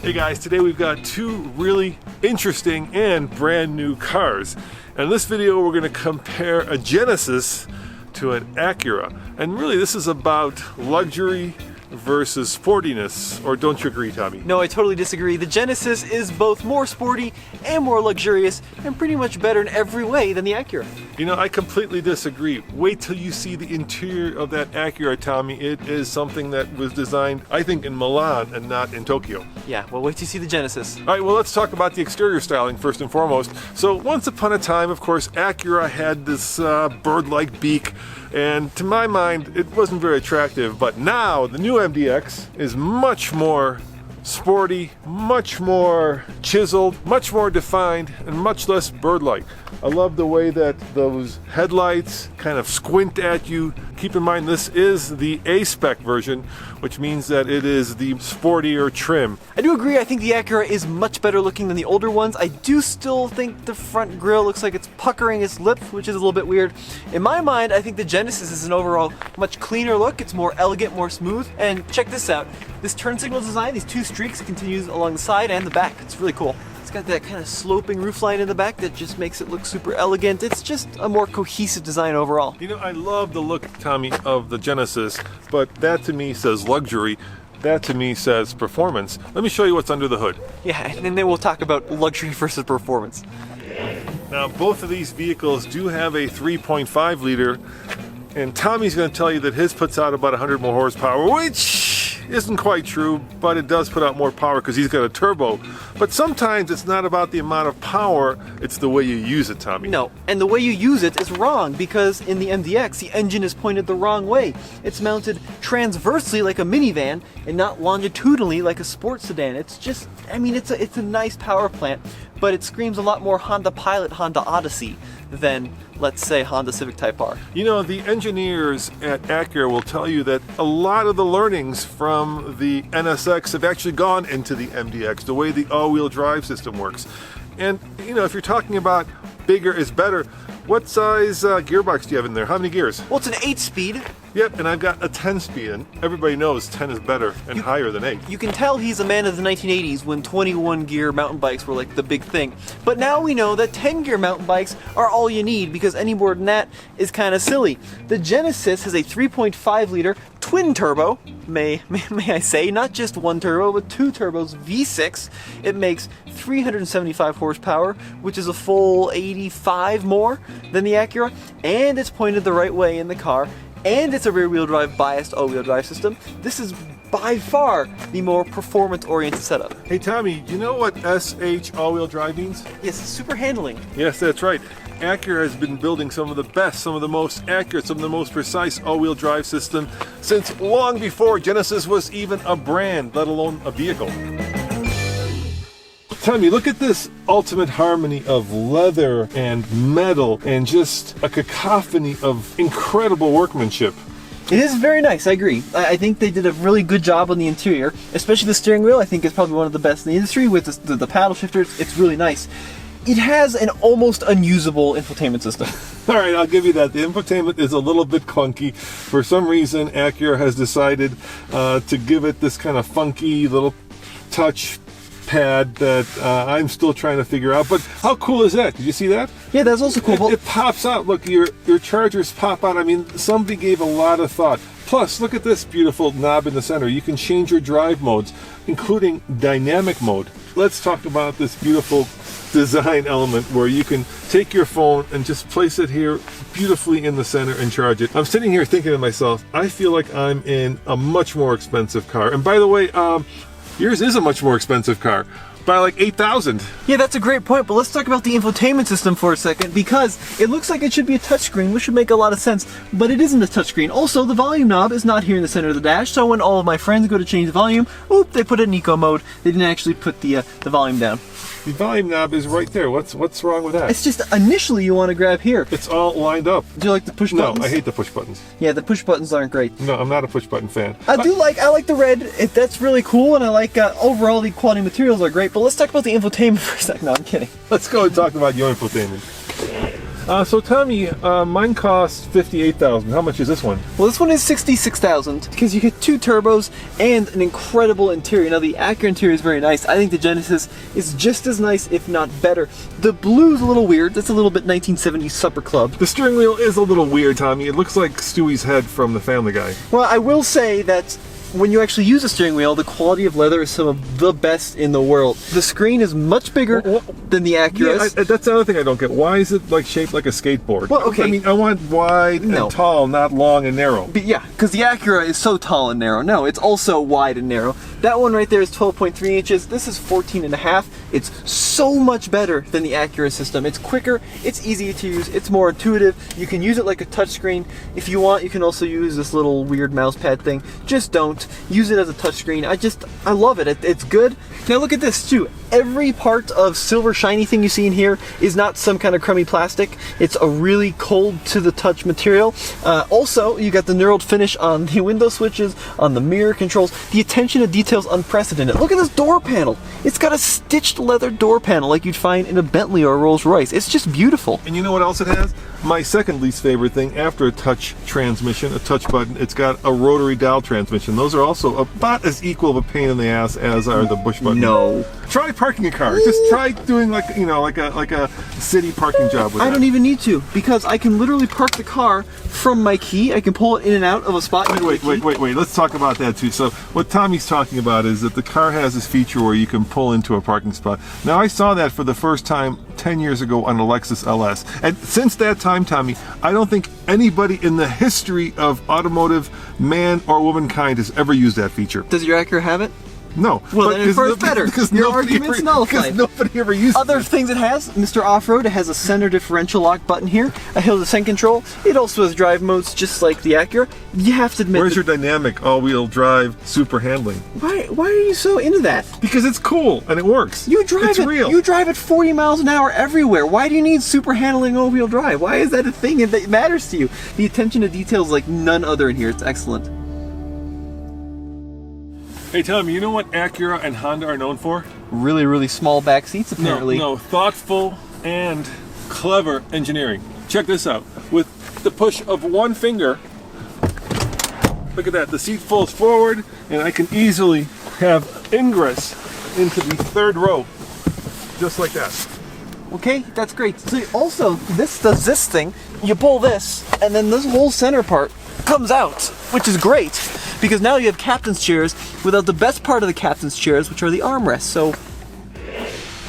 Hey guys, today we've got two really interesting and brand new cars. And in this video we're going to compare a Genesis to an Acura. And really this is about luxury versus sportiness, or don't you agree, Tommy? No, I totally disagree. The Genesis is both more sporty and more luxurious and pretty much better in every way than the Acura. You know, I completely disagree. Wait till you see the interior of that Acura, Tommy. It is something that was designed, I think, in Milan and not in Tokyo. Yeah, well, wait till you see the Genesis. All right, well, let's talk about the exterior styling first and foremost. So once upon a time, of course, Acura had this bird-like beak, and to my mind, it wasn't very attractive. But now, the new MDX is much more sporty, much more chiseled, much more defined, and much less bird-like. I love the way that those headlights kind of squint at you. Keep in mind this is the A-spec version, which means that it is the sportier trim. I do agree, I think the Acura is much better looking than the older ones. I do still think the front grille looks like it's puckering its lips, which is a little bit weird. In my mind, I think the Genesis is an overall much cleaner look. It's more elegant, more smooth. And check this out. This turn signal design, these two streaks, continues along the side and the back. It's really cool. It's got that kind of sloping roofline in the back that just makes it look super elegant. It's just a more cohesive design overall. You know, I love the look, Tommy, of the Genesis, but that to me says luxury. That to me says performance. Let me show you what's under the hood. Yeah, and then we'll talk about luxury versus performance. Now, both of these vehicles do have a 3.5 liter, and Tommy's going to tell you that his puts out about 100 more horsepower, which isn't quite true, but it does put out more power because he's got a turbo. But sometimes it's not about the amount of power, it's the way you use it, Tommy. No, and the way you use it is wrong, because in the MDX, the engine is pointed the wrong way. It's mounted transversely like a minivan and not longitudinally like a sports sedan. It's just, I mean, it's a nice power plant, but it screams a lot more Honda Pilot, Honda Odyssey than, let's say, Honda Civic Type R. You know, the engineers at Acura will tell you that a lot of the learnings from the NSX have actually gone into the MDX, the way the all-wheel drive system works. And, you know, if you're talking about bigger is better, what size gearbox do you have in there? How many gears? Well, it's an 8-speed. Yep, and I've got a 10-speed, and everybody knows 10 is better and higher than 8. You can tell he's a man of the 1980s when 21-gear mountain bikes were like the big thing. But now we know that 10-gear mountain bikes are all you need, because any more than that is kind of silly. The Genesis has a 3.5-liter twin-turbo, may I say, not just one turbo, but two turbos, V6. It makes 375 horsepower, which is a full 85 more than the Acura, and it's pointed the right way in the car. And it's a rear-wheel drive biased all-wheel drive system. This is by far the more performance-oriented setup. Hey Tommy, you know what SH all-wheel drive means? Yes, super handling. Yes, that's right. Acura has been building some of the best, some of the most accurate, some of the most precise all-wheel drive system since long before Genesis was even a brand, let alone a vehicle. Tommy, look at this ultimate harmony of leather and metal and just a cacophony of incredible workmanship. It is very nice, I agree. I think they did a really good job on the interior, especially the steering wheel. I think it's probably one of the best in the industry with the paddle shifters. It's really nice. It has an almost unusable infotainment system. All right, I'll give you that. The infotainment is a little bit clunky. For some reason, Acura has decided to give it this kind of funky little touch pad that I'm still trying to figure out. But how cool is that? Did you see that? Yeah, that's also cool. It pops out. Look, your chargers pop out. I mean, somebody gave a lot of thought. Plus, look at this beautiful knob in the center. You can change your drive modes, including dynamic mode. Let's talk about this beautiful design element where you can take your phone and just place it here beautifully in the center and charge it. I'm sitting here thinking to myself, I feel like I'm in a much more expensive car. And by the way, yours is a much more expensive car, by like $8,000. Yeah, that's a great point, but let's talk about the infotainment system for a second, because it looks like it should be a touchscreen, which should make a lot of sense, but it isn't a touchscreen. Also, the volume knob is not here in the center of the dash, so when all of my friends go to change the volume, oop, they put it in eco mode. They didn't actually put the volume down. The volume knob is right there. What's wrong with that? It's just initially you want to grab here. It's all lined up. Do you like the push buttons? No, I hate the push buttons. Yeah, the push buttons aren't great. No, I'm not a push button fan. I like the red. That's really cool, and I like overall the quality materials are great. But let's talk about the infotainment for a second. No, I'm kidding. Let's go and talk about your infotainment. So Tommy, mine costs $58,000. How much is this one? Well, this one is $66,000 because you get 2 turbos and an incredible interior. Now, the Acura interior is very nice. I think the Genesis is just as nice, if not better. The blue is a little weird. That's a little bit 1970s Supper Club. The steering wheel is a little weird, Tommy. It looks like Stewie's head from The Family Guy. Well, I will say that when you actually use a steering wheel, the quality of leather is some of the best in the world. The screen is much bigger than the Acura's. Yeah, that's the other thing I don't get. Why is it like shaped like a skateboard? Well, okay. I mean, I want wide and tall, not long and narrow. But yeah, because the Acura is so tall and narrow. No, it's also wide and narrow. That one right there is 12.3 inches. This is 14.5. It's so much better than the Acura system. It's quicker, it's easier to use, it's more intuitive. You can use it like a touchscreen. If you want, you can also use this little weird mouse pad thing. Just don't. Use it as a touchscreen. I love it. It's good. Now look at this too. Every part of silver shiny thing you see in here is not some kind of crummy plastic. It's a really cold to the touch material. Also, you got the knurled finish on the window switches, on the mirror controls. The attention to detail is unprecedented. Look at this door panel. It's got a stitched leather door panel like you'd find in a Bentley or a Rolls Royce. It's just beautiful. And you know what else it has? My second least favorite thing after a touch transmission, a touch button, it's got a rotary dial transmission. Those are also about as equal of a pain in the ass as are the push button. No. Try parking a car. Just try doing like a city parking job with I that. don't even need to, because I can literally park the car from my key. I can pull it in and out of a spot. Wait. Let's talk about that too. So what Tommy's talking about is that the car has this feature where you can pull into a parking spot. Now I saw that for the first time 10 years ago on a Lexus LS. And since that time, Tommy, I don't think anybody in the history of automotive man or womankind has ever used that feature. Does your Acura have it? No. Well, then it's better. Your argument's nullified. Because nobody ever used Other things it has, Mr. Off-Road, it has a center differential lock button here, a hill descent control. It also has drive modes just like the Acura. You have to admit. Where's your dynamic all-wheel drive super handling? Why are you so into that? Because it's cool and it works. It's real. You drive at 40 miles an hour everywhere. Why do you need super handling all-wheel drive? Why is that a thing that matters to you? The attention to detail is like none other in here. It's excellent. Hey Tommy, you know what Acura and Honda are known for? Really, really small back seats apparently. No, thoughtful and clever engineering. Check this out. With the push of one finger, look at that, the seat folds forward and I can easily have ingress into the third row, just like that. Okay, that's great. So also, this does this thing. You pull this, and then this whole center part comes out, which is great, because now you have captain's chairs without the best part of the captain's chairs, which are the armrests. So, all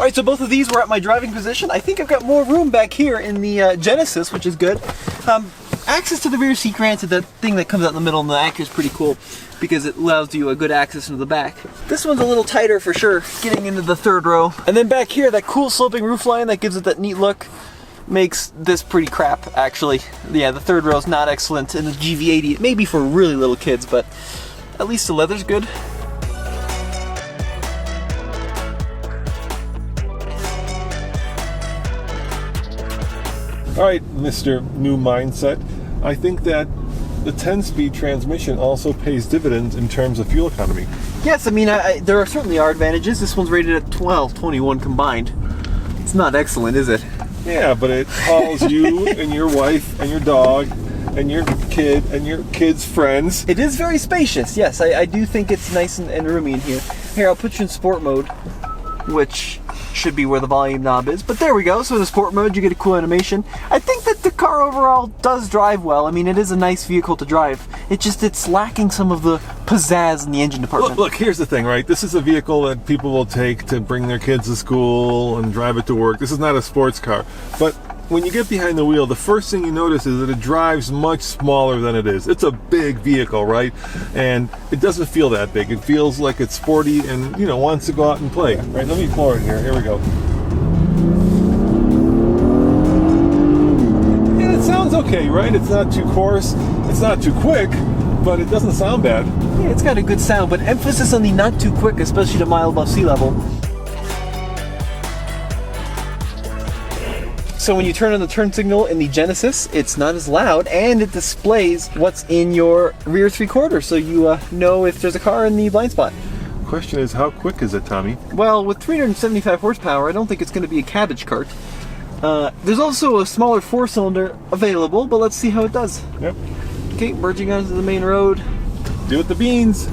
right, so both of these were at my driving position. I think I've got more room back here in the Genesis, which is good. Access to the rear seat, granted, that thing that comes out in the middle in the Acura is pretty cool because it allows you a good access into the back. This one's a little tighter for sure, getting into the third row. And then back here, that cool sloping roofline that gives it that neat look makes this pretty crap, actually. Yeah, the third row is not excellent, and the GV80, it may be for really little kids, but at least the leather's good. All right, Mr. New Mindset, I think that the 10-speed transmission also pays dividends in terms of fuel economy. Yes, I mean, there certainly are advantages. This one's rated at 21 combined. It's not excellent, is it? Yeah, but it hauls you and your wife and your dog and your kid and your kid's friends. It is very spacious, yes. I do think it's nice and roomy in here. Here, I'll put you in sport mode, which should be where the volume knob is. But there we go. So in the sport mode, you get a cool animation. I think that the car overall does drive well. I mean, it is a nice vehicle to drive. It's lacking some of the pizzazz in the engine department. Look, here's the thing, right? This is a vehicle that people will take to bring their kids to school and drive it to work. This is not a sports car. But when you get behind the wheel, the first thing you notice is that it drives much smaller than it is. It's a big vehicle, right? And it doesn't feel that big. It feels like it's sporty and, you know, wants to go out and play. Right, let me pour it here. Here we go. And it sounds okay, right? It's not too coarse. It's not too quick, but it doesn't sound bad. Yeah, it's got a good sound, but emphasis on the not too quick, especially to mile above sea level. So when you turn on the turn signal in the Genesis, it's not as loud, and it displays what's in your rear three-quarter, so you know if there's a car in the blind spot. Question is, how quick is it, Tommy? Well, with 375 horsepower, I don't think it's going to be a cabbage cart. There's also a smaller 4-cylinder available, but let's see how it does. Yep. Okay, merging onto the main road. Do with the beans.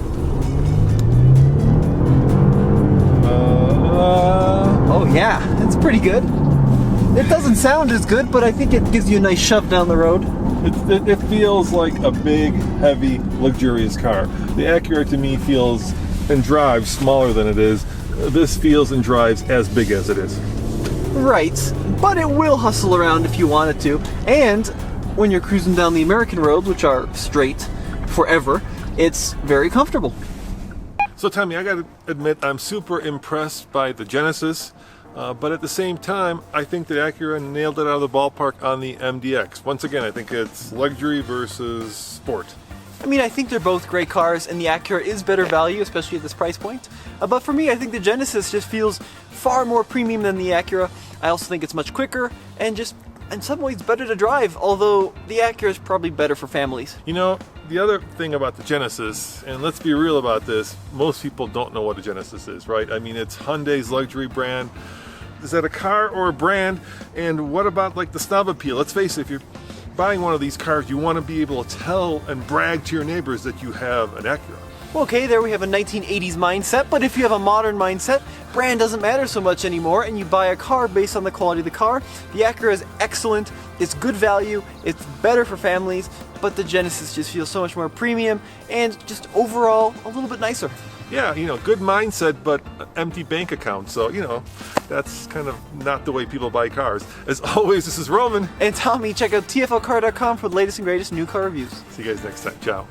Oh yeah, it's pretty good. It doesn't sound as good, but I think it gives you a nice shove down the road. It feels like a big, heavy, luxurious car. The Acura to me feels and drives smaller than it is. This feels and drives as big as it is. Right, but it will hustle around if you want it to. And when you're cruising down the American roads, which are straight forever, it's very comfortable. So Tommy, I gotta admit, I'm super impressed by the Genesis, but at the same time, I think that Acura nailed it out of the ballpark on the MDX. Once again, I think it's luxury versus sport. I mean, I think they're both great cars, and the Acura is better value, especially at this price point. But for me, I think the Genesis just feels far more premium than the Acura. I also think it's much quicker, and just in some ways better to drive, although the Acura is probably better for families. You know, the other thing about the Genesis, and let's be real about this, most people don't know what a Genesis is, right? I mean, it's Hyundai's luxury brand. Is that a car or a brand? And what about like the snob appeal? Let's face it, if you're buying one of these cars, you want to be able to tell and brag to your neighbors that you have an Acura. Okay, there we have a 1980s mindset, but if you have a modern mindset, brand doesn't matter so much anymore, and you buy a car based on the quality of the car. The Acura is excellent, it's good value, it's better for families, but the Genesis just feels so much more premium and just overall a little bit nicer. Yeah, you know, good mindset, but empty bank account. So, you know, that's kind of not the way people buy cars. As always, this is Roman. And Tommy, check out tflcar.com for the latest and greatest new car reviews. See you guys next time. Ciao.